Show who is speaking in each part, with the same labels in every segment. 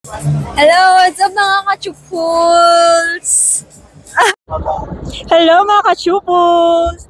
Speaker 1: Hello, what's up mga kachupuls?
Speaker 2: Hello mga kachupos!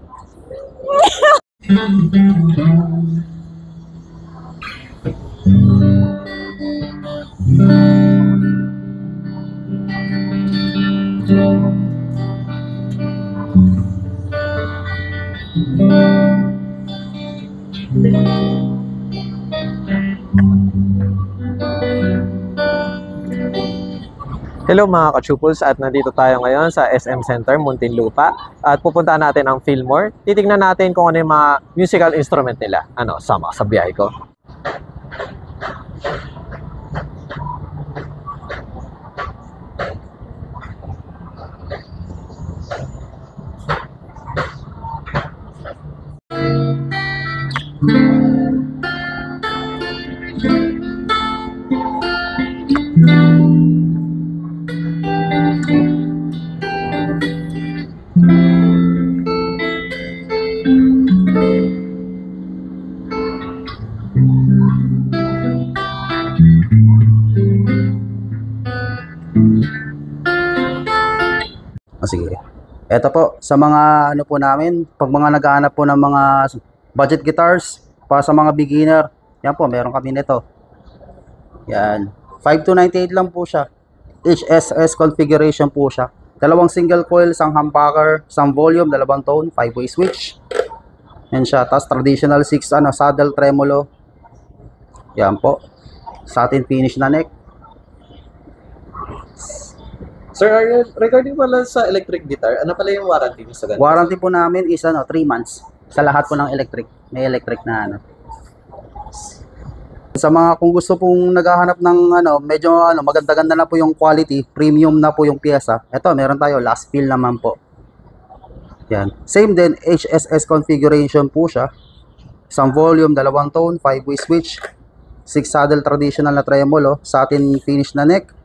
Speaker 3: Hello mga ka-Chupuls, at nandito tayo ngayon sa SM Center, Muntinlupa, at pupuntahan natin ang Fillmore. Titignan natin kung ano yung mga musical instrument nila. Ano, sama sa biyahe ko.
Speaker 4: Sige. Ito po, sa mga ano po namin, pag mga naghahanap po ng mga budget guitars, para sa mga beginner, yan po, meron kami nito. Yan. 5298 lang po siya. HSS configuration po siya. Dalawang single coil, isang humbucker, isang volume, dalawang tone, 5-way switch. Yan siya. Tapos traditional 6 saddle tremolo. Yan po. Satin finish na neck.
Speaker 3: Sir Ariel, regarding pala sa electric guitar, ano pala yung warranty niyo sa ganito?
Speaker 4: Warranty po namin is 3 months sa lahat po ng electric. May electric na Sa mga kung gusto pong naghahanap ng medyo maganda-ganda na po yung quality, premium na po yung piyesa. Ito, meron tayo last fill naman po. Yan. Same din, HSS configuration po siya. Isang volume, dalawang tone, 5-way switch, 6 saddle traditional na tremolo, satin finish na neck.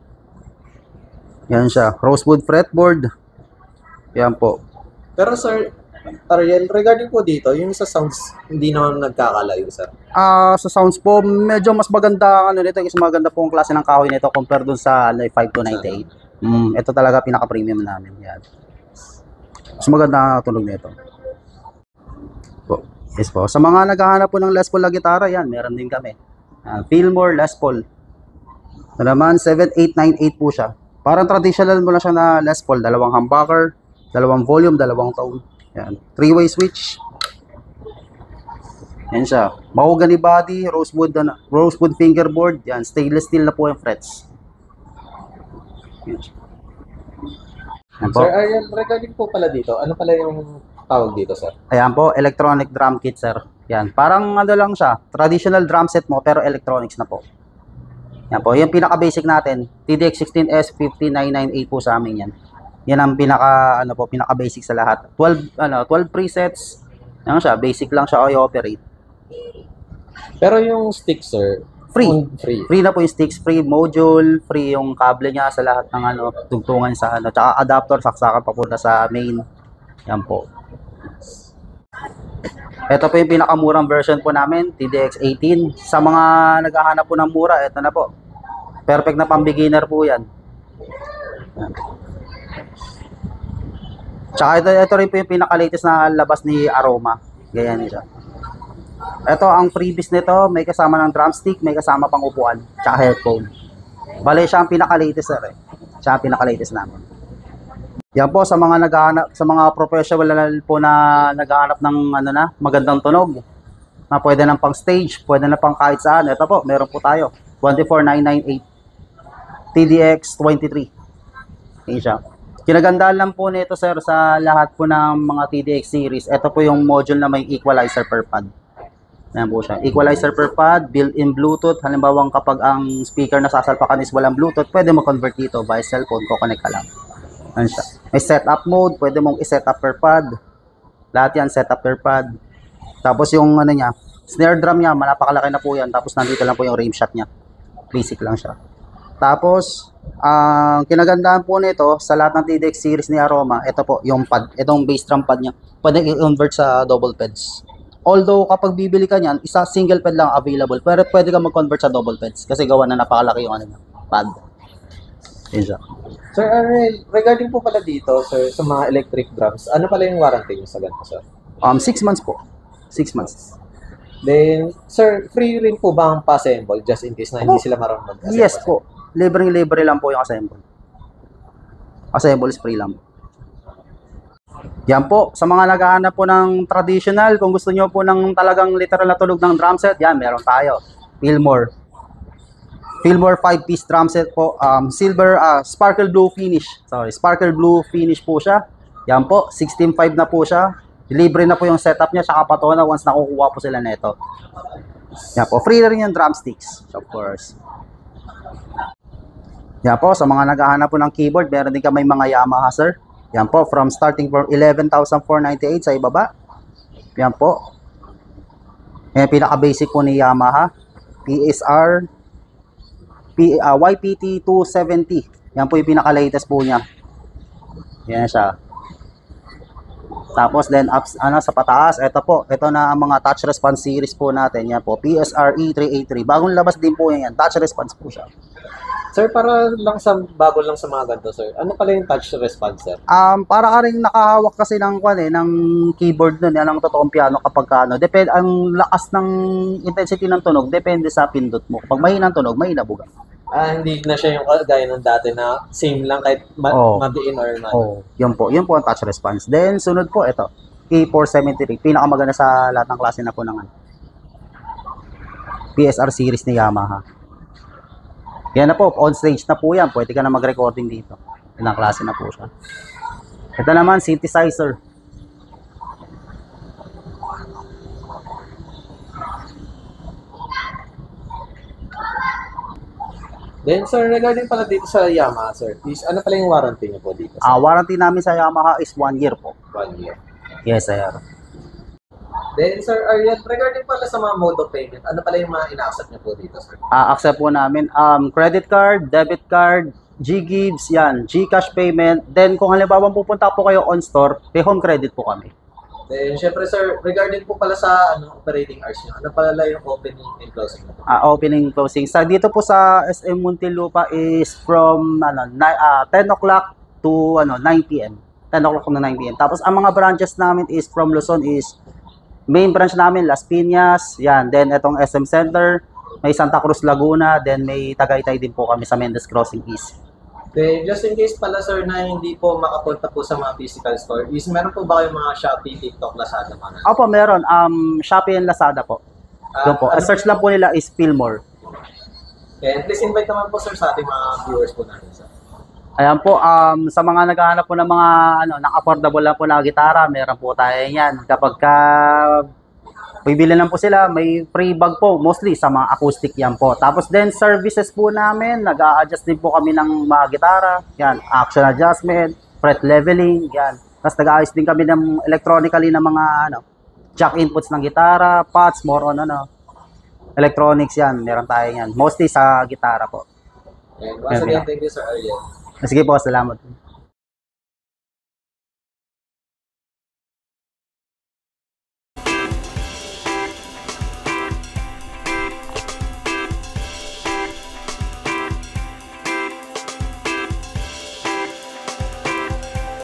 Speaker 4: Yan siya, rosewood fretboard. Yan po.
Speaker 3: Pero Sir Ariel, regarding po dito, yung sa sounds, hindi naman nagkakalayo, sir.
Speaker 4: Sa sounds po, medyo mas maganda nito, is maganda po ang klase ng kahoy nito compare dun sa 5298. Ito talaga pinaka-premium namin. Yan. Mas maganda ang tunog nito. Yes po. Sa mga naghahanap po ng Les Paul na gitara, yan, meron din kami. Fillmore Les Paul. Ito naman, 7898 po siya. Parang traditional mo na siya na Les Paul. Dalawang humbucker, dalawang volume, dalawang tone. Yan. 3-way switch. Yan siya. Mahogany body, rosewood fingerboard. Yan. Stainless steel na po yung frets. Yan. Yan po.
Speaker 3: Sir Ariel, regarding po pala dito, ano pala yung tawag dito, sir?
Speaker 4: Ayan po, electronic drum kit, sir. Yan. Parang lang siya. Traditional drum set mo, pero electronics na po. Yan po, yung pinaka-basic natin, TDX16S 50998 po sa amin yan. Yan ang pinaka-basic sa lahat. 12 presets. Yan siya, basic lang siya i-operate.
Speaker 3: Pero yung stick, sir,
Speaker 4: Free.
Speaker 3: Free.
Speaker 4: Free na po yung sticks, free module, free yung kable niya sa lahat ng tugtungan sa tsaka adapter, saksakan papunta sa main. Yan po. Ito po yung pinakamurang version po namin, TDX18. Sa mga naghahanap po ng mura, ito na po. Perfect na pang beginner po yan. Tsaka ito rin po yung pinaka-latest na labas ni Aroma. Ganyan siya. Ito, ang freebies nito, may kasama ng drumstick, may kasama pang upuan, tsaka headphone. Bale, siya ang pinaka-latest, sir. Siya ang pinaka-latest namin. Yan po, sa mga naghahanap, sa mga professional po na naghahanap ng magandang tunog, na pwede na pang stage, pwede na pang kahit saan. Ito po, meron po tayo. 24998 TDX23. Yan siya. Kinagandaan lang po nito, sir, sa lahat po ng mga TDX series. Ito po yung module na may equalizer per pad. Yan po siya. Equalizer per pad, built-in Bluetooth. Halimbawa kapag ang speaker na sasalpakan is walang Bluetooth, pwede mo convert dito via cellphone, kukonek ka lang. Yan siya. May setup mode, pwede mong i-setup per pad. Lahat yan, setup per pad. Tapos yung niya, snare drum niya, napakalaki na po yan. Tapos nandito lang po yung rim shot niya. Basic lang siya. Tapos, ang kinagandaan po nito, sa lahat ng TDX series ni Aroma, ito po, yung pad, itong bass drum pad niya, pwede i-convert sa double pads. Although, kapag bibili ka niyan, isa single pad lang available, pero pwede ka mag-convert sa double pads, kasi gawa na napakalaki yung niya. pad. Yun siya.
Speaker 3: Sir Arnel, regarding po pala dito, sir, sa mga electric drums, ano pala yung warranty niyo sa ganito, sir?
Speaker 4: 6 months po. 6 months.
Speaker 3: Then, sir, free rin po ba ang pa-assemble just in case na hindi sila marunong mag-assemble?
Speaker 4: Yes po. Libreng-libre lang po yung assemble. Assemble is free lang. Yan po, sa mga naghahanap po ng traditional, kung gusto nyo po ng talagang literal na tunog ng drum set, yan, meron tayo. Fillmore. Fillmore 5-piece drum set po. Silver, sparkle blue finish. Sorry, sparkle blue finish po siya. Yan po, 16.5 na po siya. Libre na po yung setup niya, tsaka patona once nakukuha po sila nito. Yan po, free rin yung drumsticks, of course. Yan po, sa mga naghahanap po ng keyboard, meron din kami mga Yamaha, sir. Yan po, starting from 11,498 sa ibaba. Yan po. Yan, pinaka-basic po ni Yamaha. PSR YPT 270. Yan po yung pinaka-latest po niya. Yan siya. Tapos then up sa pataas, ito po, ito na ang mga touch response series po natin. Yan po, PSR E383. Bagong labas din po yan. Touch response po siya.
Speaker 3: Sir, bago lang sa mga ganito, sir, ano pala yung touch response, sir?
Speaker 4: Para ka rin nakahawak kasi ng ng keyboard nun, yan ang totoong piano kapag depende ang lakas ng intensity ng tunog, depende sa pindot mo. Pag mahina ang tunog, mahina buga.
Speaker 3: Hindi na siya yung gaya ng dati na same lang kahit madiin or not.
Speaker 4: Yun po ang touch response. Then sunod po ito, E473, pinakamaganda sa lahat ng klase na po ng PSR series ni Yamaha. Yan na po, on stage na po yan. Pwede ka na mag-recording dito. Ilang klase na po siya. Ito naman, synthesizer.
Speaker 3: Then, sir, regarding pala dito sa Yamaha, sir, is ano pala yung warranty niyo po dito?
Speaker 4: Warranty namin sa Yamaha is 1 year po.
Speaker 3: 1 year.
Speaker 4: Yes, sir.
Speaker 3: Then, sir, Ariel, regarding pala sa mga mode of payment, ano pala yung mga ina-accept niyo po dito, sir?
Speaker 4: Accept po namin credit card, debit card, G-Gives, yan, Gcash payment. Then, kung halimbawa pupunta po kayo on store, may home credit po kami.
Speaker 3: Then, syempre, sir, regarding po pala sa operating hours niyo, ano pala yung opening and closing niyo po?
Speaker 4: Opening closing. Dito po sa SM Muntinlupa is from 10 o'clock to 9 p.m. 10 o'clock to 9 p.m. Tapos ang mga branches namin is from Luzon is main branch namin Las Piñas, yan. Then itong SM Center, may Santa Cruz Laguna, then may Tagaytay din po kami sa Mendez Crossing East.
Speaker 3: Then, just in case pala, sir, na hindi po makapunta po sa mga physical store, is meron po ba kayong mga Shopee, TikTok, Lazada mga?
Speaker 4: Opo, meron. Shopee and Lazada po. Doon po. Search lang po nila is Fillmore.
Speaker 3: And please invite naman po, sir, sa ating mga viewers po natin, sir.
Speaker 4: Ayan po, sa mga naghahanap po ng mga ng affordable lang po na gitara, meron po tayo yan. Kapag bibili lang po sila, may free bag po, mostly sa mga acoustic yan po. Tapos then services po namin, nag-a-adjust din po kami ng mga gitara, yan, action adjustment, fret leveling, yan. Tapos nag-aayos din kami ng electronically ng mga jack inputs ng gitara, pads, more on electronics yan, meron tayo yan. Mostly sa gitara po.
Speaker 3: And once again, thank you, sir Ariel.
Speaker 4: Sige po, salamat.